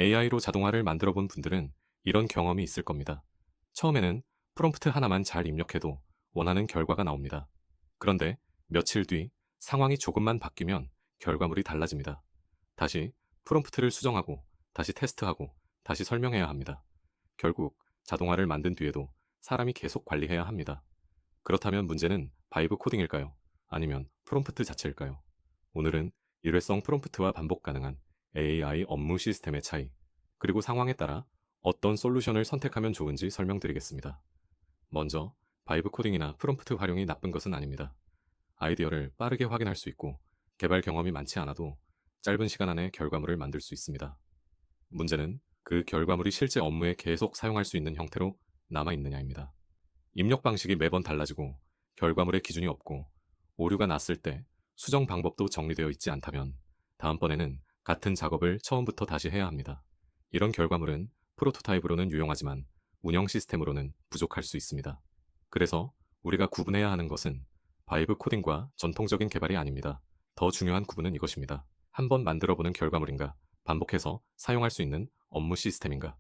AI로 자동화를 만들어 본 분들은 이런 경험이 있을 겁니다. 처음에는 프롬프트 하나만 잘 입력해도 원하는 결과가 나옵니다. 그런데 며칠 뒤 상황이 조금만 바뀌면 결과물이 달라집니다. 다시 프롬프트를 수정하고 다시 테스트하고 다시 설명해야 합니다. 결국 자동화를 만든 뒤에도 사람이 계속 관리해야 합니다. 그렇다면 문제는 바이브 코딩일까요? 아니면 프롬프트 자체일까요? 오늘은 일회성 프롬프트와 반복 가능한 AI 업무 시스템의 차이, 그리고 상황에 따라 어떤 솔루션을 선택하면 좋은지 설명드리겠습니다. 먼저, 바이브 코딩이나 프롬프트 활용이 나쁜 것은 아닙니다. 아이디어를 빠르게 확인할 수 있고, 개발 경험이 많지 않아도 짧은 시간 안에 결과물을 만들 수 있습니다. 문제는 그 결과물이 실제 업무에 계속 사용할 수 있는 형태로 남아있느냐입니다. 입력 방식이 매번 달라지고 결과물의 기준이 없고 오류가 났을 때 수정 방법도 정리되어 있지 않다면 다음번에는 같은 작업을 처음부터 다시 해야 합니다. 이런 결과물은 프로토타입으로는 유용하지만 운영 시스템으로는 부족할 수 있습니다. 그래서 우리가 구분해야 하는 것은 바이브 코딩과 전통적인 개발이 아닙니다. 더 중요한 구분은 이것입니다. 한번 만들어보는 결과물인가, 반복해서 사용할 수 있는 업무 시스템인가.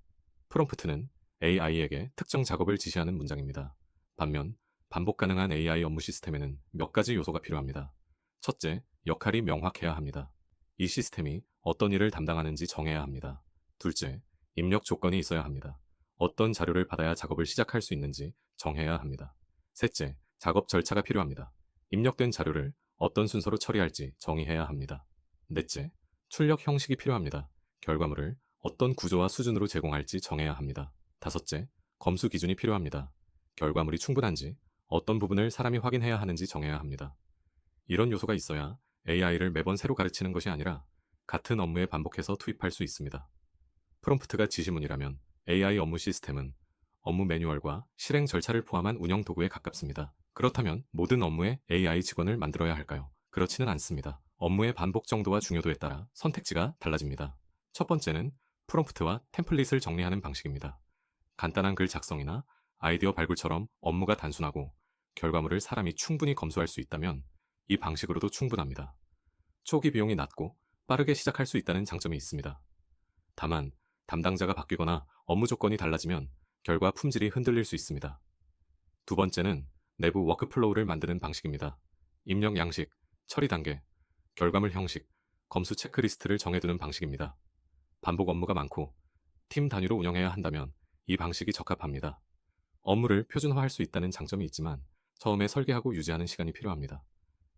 프롬프트는 AI에게 특정 작업을 지시하는 문장입니다. 반면 반복 가능한 AI 업무 시스템에는 몇 가지 요소가 필요합니다. 첫째, 역할이 명확해야 합니다. 이 시스템이 어떤 일을 담당하는지 정해야 합니다. 둘째, 입력 조건이 있어야 합니다. 어떤 자료를 받아야 작업을 시작할 수 있는지 정해야 합니다. 셋째, 작업 절차가 필요합니다. 입력된 자료를 어떤 순서로 처리할지 정의해야 합니다. 넷째, 출력 형식이 필요합니다. 결과물을 어떤 구조와 수준으로 제공할지 정해야 합니다. 다섯째, 검수 기준이 필요합니다. 결과물이 충분한지, 어떤 부분을 사람이 확인해야 하는지 정해야 합니다. 이런 요소가 있어야 AI를 매번 새로 가르치는 것이 아니라 같은 업무에 반복해서 투입할 수 있습니다. 프롬프트가 지시문이라면 AI 업무 시스템은 업무 매뉴얼과 실행 절차를 포함한 운영 도구에 가깝습니다. 그렇다면 모든 업무에 AI 직원을 만들어야 할까요? 그렇지는 않습니다. 업무의 반복 정도와 중요도에 따라 선택지가 달라집니다. 첫 번째는 프롬프트와 템플릿을 정리하는 방식입니다. 간단한 글 작성이나 아이디어 발굴처럼 업무가 단순하고 결과물을 사람이 충분히 검수할 수 있다면 이 방식으로도 충분합니다. 초기 비용이 낮고 빠르게 시작할 수 있다는 장점이 있습니다. 다만 담당자가 바뀌거나 업무 조건이 달라지면 결과 품질이 흔들릴 수 있습니다. 두 번째는 내부 워크플로우를 만드는 방식입니다. 입력 양식, 처리 단계, 결과물 형식, 검수 체크리스트를 정해두는 방식입니다. 반복 업무가 많고 팀 단위로 운영해야 한다면 이 방식이 적합합니다. 업무를 표준화할 수 있다는 장점이 있지만 처음에 설계하고 유지하는 시간이 필요합니다.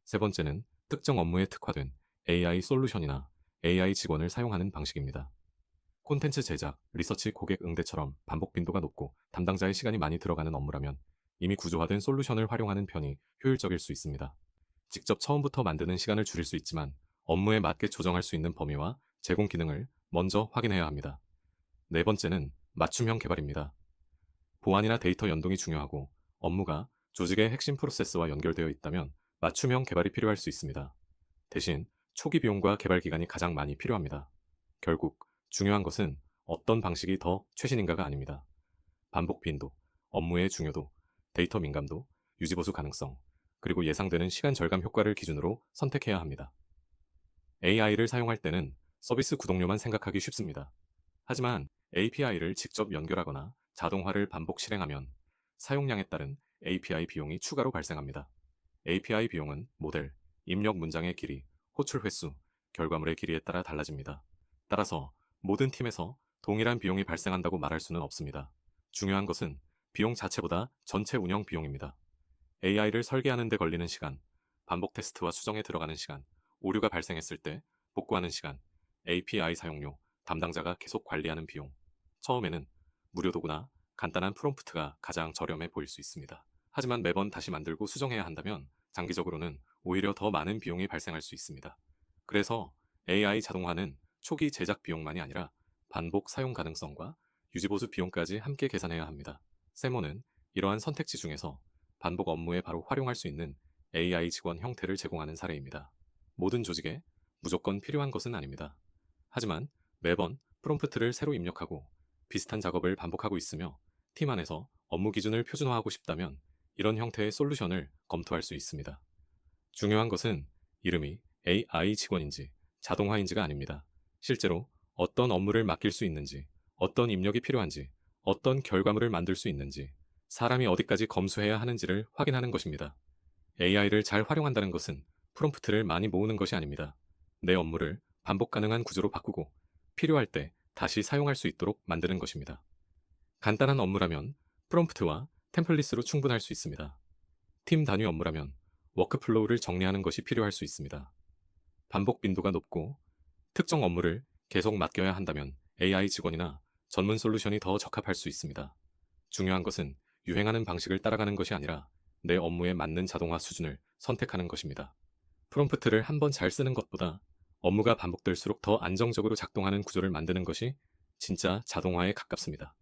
세 번째는 특정 업무에 특화된 AI 솔루션이나 AI 직원을 사용하는 방식입니다. 콘텐츠 제작, 리서치 고객 응대처럼 반복 빈도가 높고 담당자의 시간이 많이 들어가는 업무라면 이미 구조화된 솔루션을 활용하는 편이 효율적일 수 있습니다. 직접 처음부터 만드는 시간을 줄일 수 있지만 업무에 맞게 조정할 수 있는 범위와 제공 기능을 먼저 확인해야 합니다. 네 번째는 맞춤형 개발입니다. 보안이나 데이터 연동이 중요하고 업무가 조직의 핵심 프로세스와 연결되어 있다면 맞춤형 개발이 필요할 수 있습니다. 대신 초기 비용과 개발 기간이 가장 많이 필요합니다. 결국 중요한 것은 어떤 방식이 더 최신인가가 아닙니다. 반복 빈도, 업무의 중요도, 데이터 민감도, 유지보수 가능성, 그리고 예상되는 시간 절감 효과를 기준으로 선택해야 합니다. AI를 사용할 때는 서비스 구독료만 생각하기 쉽습니다. 하지만 API를 직접 연결하거나 자동화를 반복 실행하면 사용량에 따른 API 비용이 추가로 발생합니다. API 비용은 모델, 입력 문장의 길이, 호출 횟수, 결과물의 길이에 따라 달라집니다. 따라서 모든 팀에서 동일한 비용이 발생한다고 말할 수는 없습니다. 중요한 것은 비용 자체보다 전체 운영 비용입니다. AI를 설계하는 데 걸리는 시간, 반복 테스트와 수정에 들어가는 시간, 오류가 발생했을 때 복구하는 시간, API 사용료, 담당자가 계속 관리하는 비용. 처음에는 무료 도구나 간단한 프롬프트가 가장 저렴해 보일 수 있습니다. 하지만 매번 다시 만들고 수정해야 한다면 장기적으로는 오히려 더 많은 비용이 발생할 수 있습니다. 그래서 AI 자동화는 초기 제작 비용만이 아니라 반복 사용 가능성과 유지보수 비용까지 함께 계산해야 합니다. 세모는 이러한 선택지 중에서 반복 업무에 바로 활용할 수 있는 AI 직원 형태를 제공하는 사례입니다. 모든 조직에 무조건 필요한 것은 아닙니다. 하지만 매번 프롬프트를 새로 입력하고 비슷한 작업을 반복하고 있으며 팀 안에서 업무 기준을 표준화하고 싶다면 이런 형태의 솔루션을 검토할 수 있습니다. 중요한 것은 이름이 AI 직원인지 자동화인지가 아닙니다. 실제로 어떤 업무를 맡길 수 있는지, 어떤 입력이 필요한지, 어떤 결과물을 만들 수 있는지, 사람이 어디까지 검수해야 하는지를 확인하는 것입니다. AI를 잘 활용한다는 것은 프롬프트를 많이 모으는 것이 아닙니다. 내 업무를 반복 가능한 구조로 바꾸고 필요할 때 다시 사용할 수 있도록 만드는 것입니다. 간단한 업무라면 프롬프트와 템플릿으로 충분할 수 있습니다. 팀 단위 업무라면 워크플로우를 정리하는 것이 필요할 수 있습니다. 반복 빈도가 높고 특정 업무를 계속 맡겨야 한다면 AI 직원이나 전문 솔루션이 더 적합할 수 있습니다. 중요한 것은 유행하는 방식을 따라가는 것이 아니라 내 업무에 맞는 자동화 수준을 선택하는 것입니다. 프롬프트를 한 번 잘 쓰는 것보다 업무가 반복될수록 더 안정적으로 작동하는 구조를 만드는 것이 진짜 자동화에 가깝습니다.